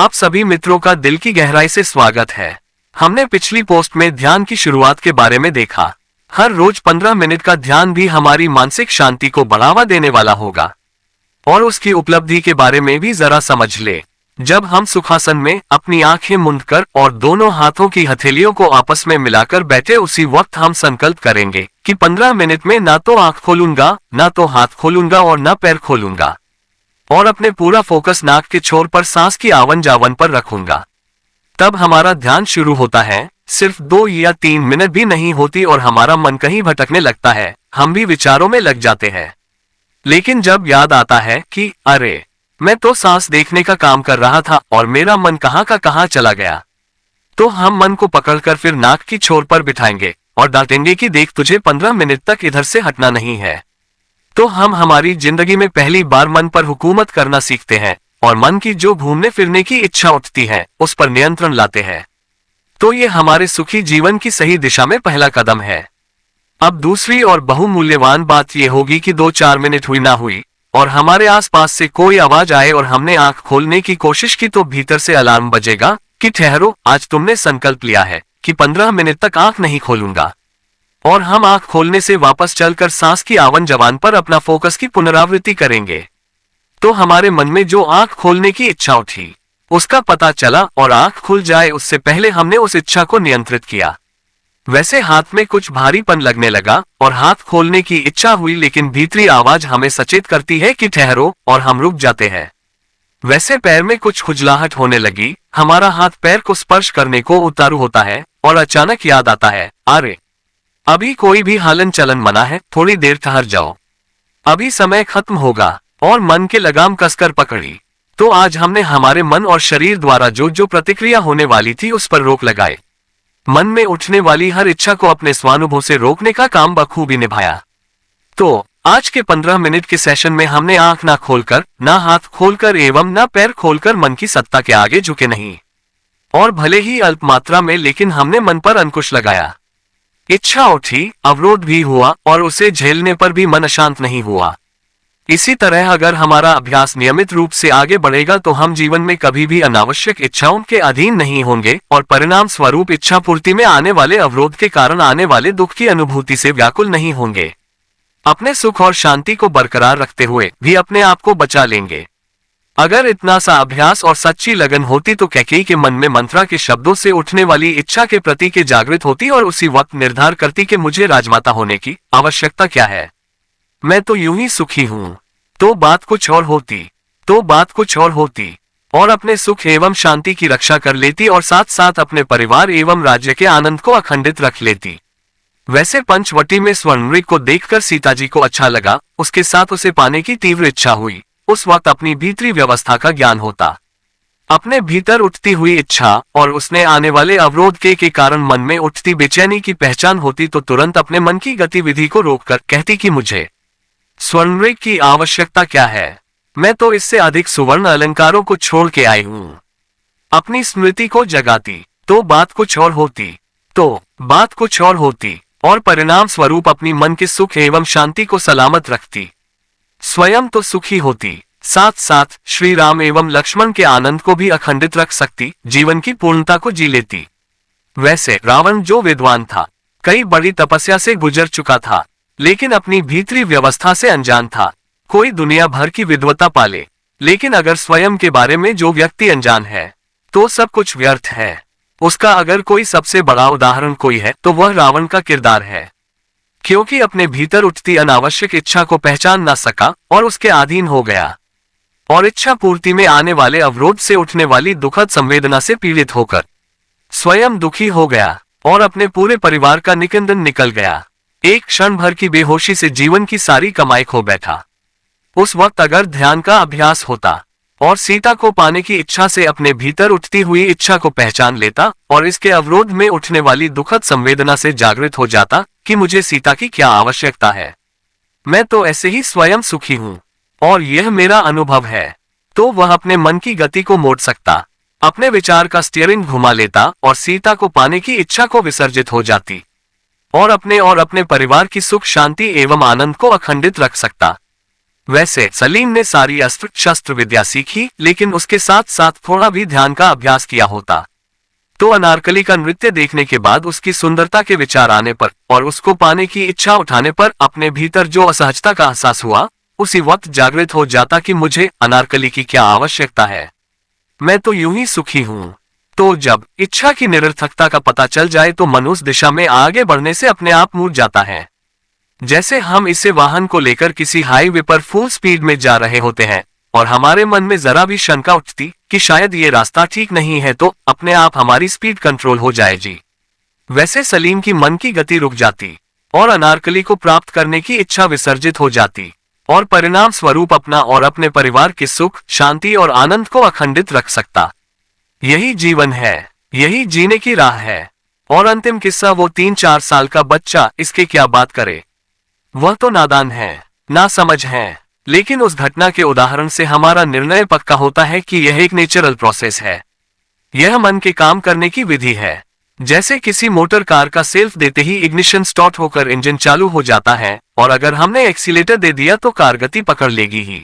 आप सभी मित्रों का दिल की गहराई से स्वागत है। हमने पिछली पोस्ट में ध्यान की शुरुआत के बारे में देखा। हर रोज 15 मिनट का ध्यान भी हमारी मानसिक शांति को बढ़ावा देने वाला होगा। और उसकी उपलब्धि के बारे में भी जरा समझ ले। जब हम सुखासन में अपनी आंखें मूंदकर और दोनों हाथों की हथेलियों को आपस में मिलाकर बैठे, उसी वक्त हम संकल्प करेंगे कि 15 मिनट में ना तो आंख खोलूंगा, ना तो हाथ खोलूंगा और ना पैर खोलूंगा, और अपने पूरा फोकस नाक के छोर पर सांस की आवन जावन पर रखूंगा। तब हमारा ध्यान शुरू होता है। सिर्फ 2 या 3 मिनट भी नहीं होती और हमारा मन कहीं भटकने लगता है, हम भी विचारों में लग जाते हैं। लेकिन जब याद आता है कि अरे, मैं तो सांस देखने का काम कर रहा था और मेरा मन कहाँ का कहाँ चला गया, तो हम मन को पकड़कर फिर नाक की छोर पर बिठाएंगे और डांटेंगे कि देख, तुझे 15 मिनट तक इधर से हटना नहीं है। तो हम हमारी जिंदगी में पहली बार मन पर हुकूमत करना सीखते हैं और मन की जो घूमने फिरने की इच्छा उठती है उस पर नियंत्रण लाते हैं। तो ये हमारे सुखी जीवन की सही दिशा में पहला कदम है। अब दूसरी और बहुमूल्यवान बात यह होगी कि 2-4 मिनट हुई ना हुई और हमारे आसपास से कोई आवाज आए और हमने आंख खोलने की कोशिश की, तो भीतर से अलार्म बजेगा कि ठहरो, आज तुमने संकल्प लिया है कि 15 मिनट तक आंख नहीं खोलूंगा। और हम आंख खोलने से वापस चलकर सांस की आवन जवान पर अपना फोकस की पुनरावृत्ति करेंगे। तो हमारे मन में जो आंख खोलने की इच्छा उठी उसका पता चला और आंख खुल जाए उससे पहले हमने उस इच्छा को नियंत्रित किया। वैसे हाथ में कुछ भारीपन लगने लगा और हाथ खोलने की इच्छा हुई, लेकिन भीतरी आवाज हमें सचेत करती है कि ठहरो, और हम रुक जाते हैं। वैसे पैर में कुछ खुजलाहट होने लगी, हमारा हाथ पैर को स्पर्श करने को उतारू होता है और अचानक याद आता है, अरे, अभी कोई भी हालन चलन मना है, थोड़ी देर ठहर जाओ, अभी समय खत्म होगा। और मन के लगाम कसकर पकड़ी तो आज हमने हमारे मन और शरीर द्वारा जो जो प्रतिक्रिया होने वाली थी उस पर रोक लगाए। मन में उठने वाली हर इच्छा को अपने स्वानुभव से रोकने का काम बखूबी निभाया। तो आज के 15 मिनट के सेशन में हमने आंख ना खोलकर, ना हाथ खोलकर एवं ना पैर खोलकर मन की सत्ता के आगे झुके नहीं, और भले ही अल्प मात्रा में, लेकिन हमने मन पर अंकुश लगाया। इच्छा उठी, अवरोध भी हुआ और उसे झेलने पर भी मन अशांत नहीं हुआ। इसी तरह अगर हमारा अभ्यास नियमित रूप से आगे बढ़ेगा तो हम जीवन में कभी भी अनावश्यक इच्छाओं के अधीन नहीं होंगे और परिणाम स्वरूप इच्छा पूर्ति में आने वाले अवरोध के कारण आने वाले दुख की अनुभूति से व्याकुल नहीं होंगे। अपने सुख और शांति को बरकरार रखते हुए भी अपने आप को बचा लेंगे। अगर इतना सा अभ्यास और सच्ची लगन होती तो कैकेयी के मन में मंत्रा के शब्दों से उठने वाली इच्छा के प्रति के जागृत होती और उसी वक्त निर्धार करती कि मुझे राजमाता होने की आवश्यकता क्या है, मैं तो यूं ही सुखी हूं। तो बात कुछ और होती और अपने सुख एवं शांति की रक्षा कर लेती और साथ साथ अपने परिवार एवं राज्य के आनंद को अखंडित रख लेती। वैसे पंचवटी में स्वर्णमृग को देखकर सीता जी को अच्छा लगा, उसके साथ उसे पाने की तीव्र इच्छा हुई। उस वक्त अपनी भीतरी व्यवस्था का ज्ञान होता, अपने भीतर उठती हुई इच्छा और उसने आने वाले अवरोध के कारण मन में उठती बेचैनी की पहचान होती, तो तुरंत अपने मन की गतिविधि को रोककर कहती कि मुझे स्वर्णमृग की आवश्यकता क्या है, मैं तो इससे अधिक सुवर्ण अलंकारों को छोड़ के आई हूं। अपनी स्मृति को जगाती तो बात कुछ और होती और परिणाम स्वरूप अपनी मन के सुख एवं शांति को सलामत रखती, स्वयं तो सुखी होती, साथ साथ श्री राम एवं लक्ष्मण के आनंद को भी अखंडित रख सकती, जीवन की पूर्णता को जी लेती। वैसे रावण जो विद्वान था, कई बड़ी तपस्या से गुजर चुका था, लेकिन अपनी भीतरी व्यवस्था से अनजान था। कोई दुनिया भर की विद्वता पाले, लेकिन अगर स्वयं के बारे में जो व्यक्ति अनजान है तो सब कुछ व्यर्थ है। उसका अगर कोई सबसे बड़ा उदाहरण कोई है तो वह रावण का किरदार है, क्योंकि अपने भीतर उठती अनावश्यक इच्छा को पहचान ना सका और उसके अधीन हो गया, और इच्छा पूर्ति में आने वाले अवरोध से उठने वाली दुखद संवेदना से पीड़ित होकर स्वयं दुखी हो गया और अपने पूरे परिवार का निकंदन निकल गया। एक क्षण भर की बेहोशी से जीवन की सारी कमाई खो बैठा। उस वक्त अगर ध्यान का अभ्यास होता और सीता को पाने की इच्छा से अपने भीतर उठती हुई इच्छा को पहचान लेता और इसके अवरोध में उठने वाली दुखद संवेदना से जागृत हो जाता कि मुझे सीता की क्या आवश्यकता है, मैं तो ऐसे ही स्वयं सुखी हूं और यह मेरा अनुभव है, तो वह अपने मन की गति को मोड़ सकता, अपने विचार का स्टीयरिंग घुमा लेता और सीता को पाने की इच्छा को विसर्जित हो जाती और अपने परिवार की सुख शांति एवं आनंद को अखंडित रख सकता। वैसे सलीम ने सारी अस्त्र शस्त्र विद्या सीखी, लेकिन उसके साथ साथ थोड़ा भी ध्यान का अभ्यास किया होता तो अनारकली का नृत्य देखने के बाद उसकी सुंदरता के विचार आने पर और उसको पाने की इच्छा उठाने पर अपने भीतर जो असहजता का एहसास हुआ, उसी वक्त जागृत हो जाता कि मुझे अनारकली की क्या आवश्यकता है। मैं तो यूं ही सुखी हूँ। तो जब इच्छा की निरर्थकता का पता चल जाए तो मन उस दिशा में आगे बढ़ने से अपने आप मुड़ जाता है। जैसे हम इसे वाहन को लेकर किसी हाईवे पर फुल स्पीड में जा रहे होते हैं और हमारे मन में जरा भी शंका उठती कि शायद ये रास्ता ठीक नहीं है तो अपने आप हमारी स्पीड कंट्रोल हो जाएगी। वैसे सलीम की मन की गति रुक जाती और अनारकली को प्राप्त करने की इच्छा विसर्जित हो जाती और परिणाम स्वरूप अपना और अपने परिवार के सुख, शांति और आनंद को अखंडित रख सकता। यही जीवन है, यही जीने की राह है। और अंतिम किस्सा, वो 3-4 साल का बच्चा, इसके क्या बात करे। वह तो नादान है, ना समझ है, लेकिन उस घटना के उदाहरण से हमारा निर्णय पक्का होता है कि यह एक नेचुरल प्रोसेस है। यह मन के काम करने की विधि है। जैसे किसी मोटर कार का सेल्फ देते ही इग्निशन स्टार्ट होकर इंजन चालू हो जाता है और अगर हमने एक्सीलेटर दे दिया तो कार गति पकड़ लेगी ही।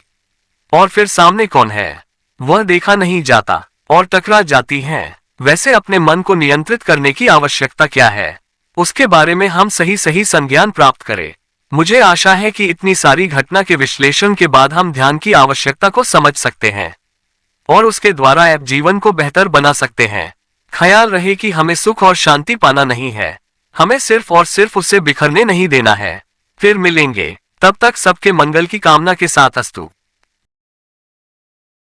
और फिर सामने कौन है वह देखा नहीं जाता और टकरा जाती है। वैसे अपने मन को नियंत्रित करने की आवश्यकता क्या है, उसके बारे में हम सही संज्ञान प्राप्त करें। मुझे आशा है कि इतनी सारी घटना के विश्लेषण के बाद हम ध्यान की आवश्यकता को समझ सकते हैं और उसके द्वारा आप जीवन को बेहतर बना सकते हैं। ख्याल रहे कि हमें सुख और शांति पाना नहीं है, हमें सिर्फ और सिर्फ उसे बिखरने नहीं देना है। फिर मिलेंगे, तब तक सबके मंगल की कामना के साथ अस्तु।